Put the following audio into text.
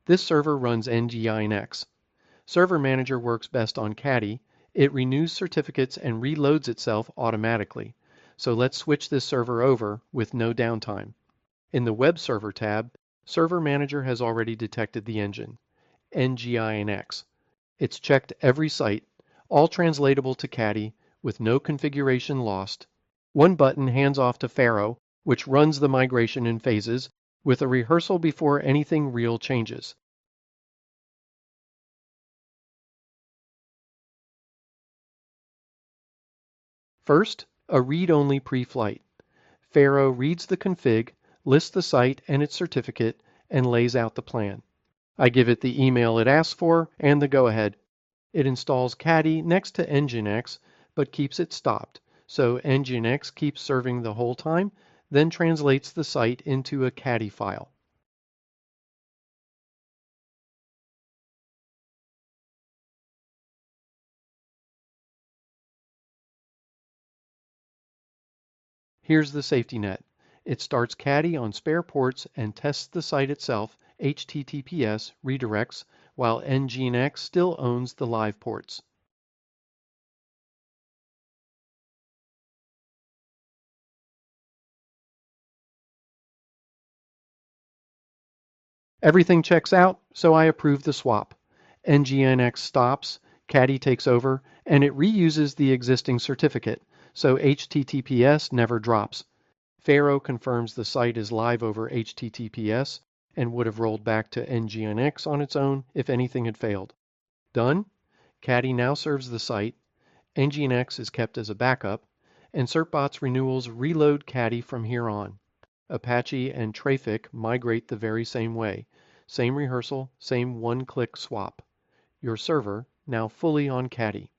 This server runs nginx. Server Manager works best on Caddy. It renews certificates and reloads itself automatically. So let's switch this server over with no downtime. In the Web Server tab, Server Manager has already detected the engine, nginx. It's checked every site, all translatable to Caddy, with no configuration lost. One button hands off to Faro, which runs the migration in phases, with a rehearsal before anything real changes. First, a read-only pre-flight. Faro reads the config, lists the site and its certificate, and lays out the plan. I give it the email it asks for and the go-ahead. It installs Caddy next to nginx, but keeps it stopped, so nginx keeps serving the whole time, then translates the site into a Caddy file. Here's the safety net. It starts Caddy on spare ports and tests the site itself, HTTPS, redirects, while nginx still owns the live ports. Everything checks out, so I approve the swap. nginx stops, Caddy takes over, and it reuses the existing certificate, so HTTPS never drops. Faro confirms the site is live over HTTPS and would have rolled back to nginx on its own if anything had failed. Done? Caddy now serves the site, nginx is kept as a backup, and certbot's renewals reload Caddy from here on. Apache and Traefik migrate the very same way. Same rehearsal, same one-click swap. Your server, now fully on Caddy.